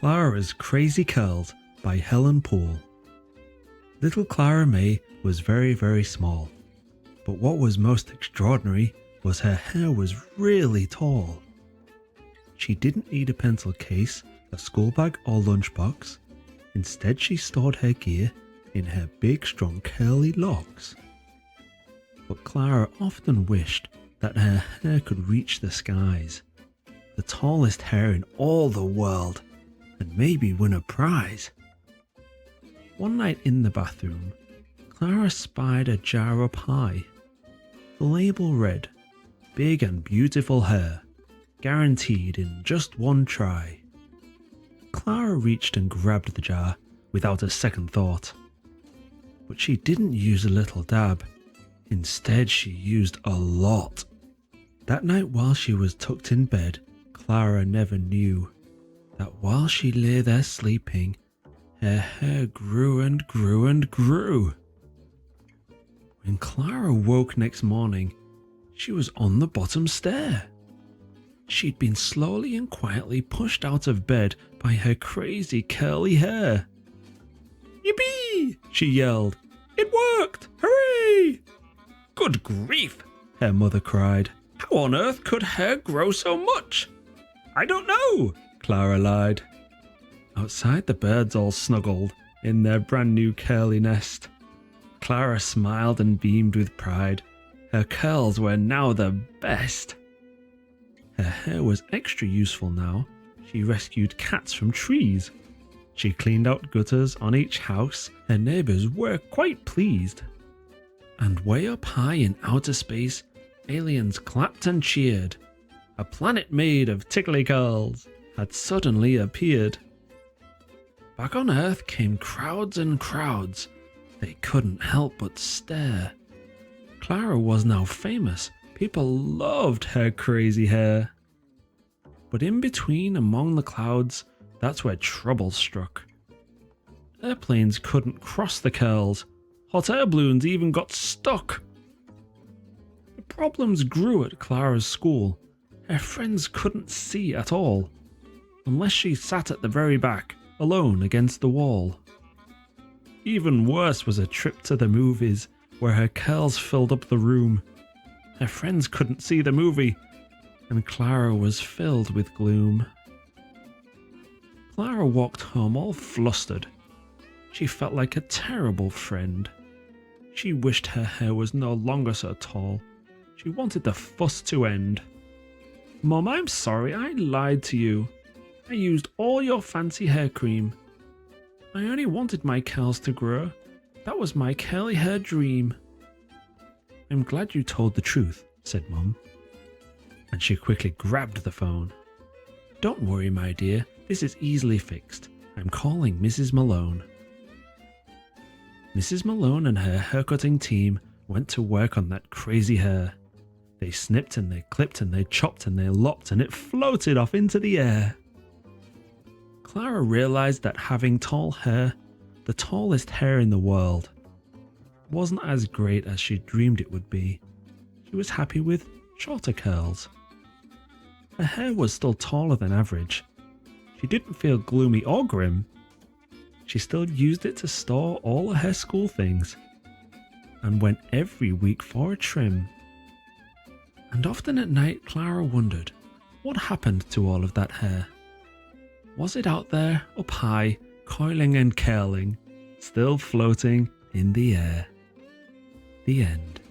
Claras Crazy Curls by Helen Poole. Little Clara May was very, very small, but what was most extraordinary was her hair was really tall. She didn't need a pencil case, a school bag or lunchbox. Instead, she stored her gear in her big, strong, curly locks. But Clara often wished that her hair could reach the skies, the tallest hair in all the world, and maybe win a prize. One night in the bathroom, Clara spied a jar up high. The label read, "Big and beautiful hair, guaranteed in just one try." Clara reached and grabbed the jar without a second thought. But she didn't use a little dab. Instead, she used a lot. That night while she was tucked in bed, Clara never knew that while she lay there sleeping, her hair grew and grew and grew. When Clara woke next morning, she was on the bottom stair. She'd been slowly and quietly pushed out of bed by her crazy curly hair. "Yippee!" she yelled. "It worked! Hooray!" "Good grief!" her mother cried. "How on earth could hair grow so much?" "I don't know," Clara lied. Outside, the birds all snuggled in their brand new curly nest. Clara smiled and beamed with pride. Her curls were now the best. Her hair was extra useful now. She rescued cats from trees. She cleaned out gutters on each house. Her neighbors were quite pleased. And way up high in outer space, aliens clapped and cheered. A planet made of tickly curls had suddenly appeared. Back on Earth came crowds and crowds. They couldn't help but stare. Clara was now famous. People loved her crazy hair. But in between, among the clouds, that's where trouble struck. Airplanes couldn't cross the curls. Hot air balloons even got stuck. The problems grew at Clara's school. Her friends couldn't see at all, unless she sat at the very back, alone against the wall. Even worse was a trip to the movies, where her curls filled up the room. Her friends couldn't see the movie, and Clara was filled with gloom. Clara walked home all flustered. She felt like a terrible friend. She wished her hair was no longer so tall. She wanted the fuss to end. "Mom, I'm sorry, I lied to you. I used all your fancy hair cream. I only wanted my curls to grow. That was my curly hair dream." "I'm glad you told the truth," said Mom. And she quickly grabbed the phone. "Don't worry, my dear. This is easily fixed. I'm calling Mrs. Malone." Mrs. Malone and her haircutting team went to work on that crazy hair. They snipped and they clipped and they chopped and they lopped, and it floated off into the air. Clara realized that having tall hair, the tallest hair in the world, wasn't as great as she dreamed it would be. She was happy with shorter curls. Her hair was still taller than average. She didn't feel gloomy or grim. She still used it to store all of her school things, and went every week for a trim. And often at night, Clara wondered, what happened to all of that hair? Was it out there, up high, coiling and curling, still floating in the air? The end.